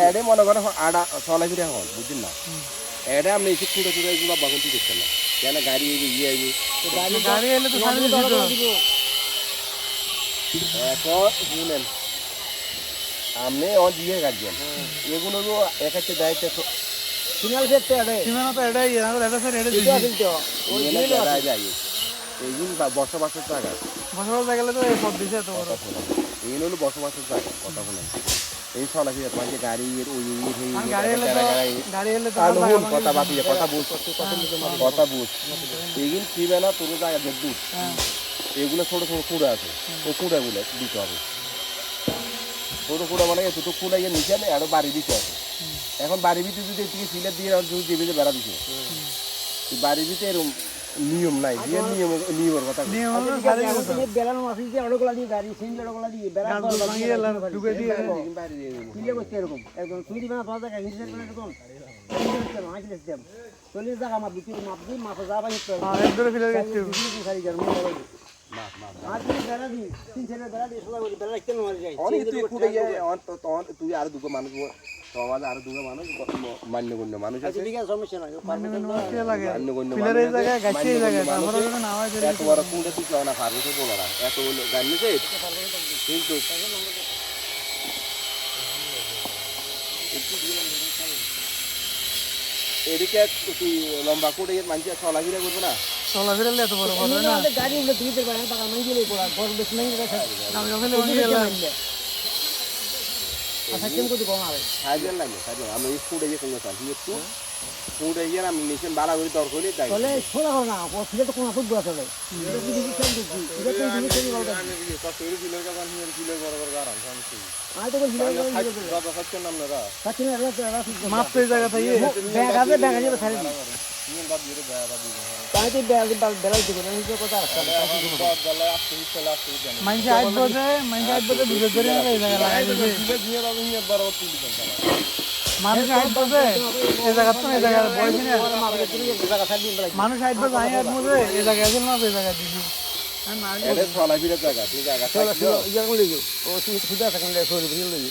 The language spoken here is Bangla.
এডে মনে করে আড়া চলাই ফিরে হন বুঝছেন না এডে আপনি এসে ছুটে ছুটে এগুলো বাগুন তুই দেখছেন না কেন গাড়ি ইয়ে আইবি গাড়ি এলে তো সামনে দিব এখন শুনেন আপনি অন দিয়ে গাড়ছেন এগুলো একাচ্ছে দায়িত্ব সিগন্যাল ফেরতে হবে সীমানা তো এটাই না এটা স্যার এটা এটা কিন্তু ওই এনে দাঁড়ায় যায় এইগুলো বসবাসের জায়গা বসবাস গেলে তো এই পথ দিছে তো বড় এইগুলো হলো বসবাসের জায়গা কথা বলেন এই চলাফেরা তোমার যে গাড়ি ওই গাড়ি এলে তো কথা বাতিয়ে কথা বুঝ এইগুলো কিবে না তোর জায়গা দেখবি এগুলো ছোট ছোট কুড়া আছে ওই কুড়াগুলো দিতে হবে ছোট কুড়া মানে দুটো কুড়া ইয়ে নিচে নেই আরো বাড়ি দিতে হবে এখন বাড়ির ভিতরে যদি এদিকে সিলেট দিয়ে যদি দেবে বেড়া দিছে বাড়ির ভিতরে এরকম নিয়ম নাই যে নিয়মের কথা বেলানো মাছ দিয়ে অড়গলা দিয়ে গাড়ি সিন অড়গলা দিয়ে বেলা ঢুকে দিয়ে কিলে করতে এরকম একদম তুই দিবে না তোমার জায়গায় হিসেব করে একদম চল্লিশ টাকা মাপ দিচ্ছি মাপ দিই মাপে যা পাই তুই আর দুটো মানুষ সমাজ আর দুটো মানুষ মান্যগণ্য মানুষ আছে সমস্যা নাই এত বড় কুঁড়ে তুই না ফার্মেসে বলো না এত গান নিতে কিন্তু এদিকে তুই লম্বা করে মানুষ চলাফেরা করবো না চলাফেরা এত বড় কথা না গাড়ি তুইতে পারে টাকা নাই গেলে বড় বেশি নাই সাইকেল কত কম হবে সাইকেল লাগে সাইকেল আমি স্কুলে গিয়ে কোনো চাল একটু স্কুলে গিয়ে আমি মেশিন বাড়া করে দর করে যাই তাহলে ছোড়া করো না ওখানে তো কোনো ফুটবল আছে এটা কি দিবি কেন দিবি এটা তো দিবি কেন বলটা কত এর কিলোর কাছে নিয়ে কিলো বড় বড় গারাম সমস্যা আই তো বলি বাবা খাচ্ছেন আপনারা খাচ্ছেন না মাপ তো এই জায়গা থেকে ব্যাগ আছে ব্যাগ আছে ছাড়ি দিই নিয়ে বাদ দিয়ে বেড়া দিই তাই তো বেলা দিবে না এই কথা আছে বেলা আসতে চলে আসতে জানি মাইন্ড আইট বজে দুধ ধরে এই জায়গা লাগাই দিবে দিলে দিয়ে যাবে নিয়ে বড় তুলি দেন মানুষ আইট বজে এই জায়গা তো এই জায়গা বইছি না মানুষ আইট বজে আই আইট বজে এই জায়গা আছে না এই জায়গা দিবি এটা চলাফেরা জায়গা তুই জায়গা চলো ইয়া করে লিও ও সুদা সেকেন্ড সরি বলি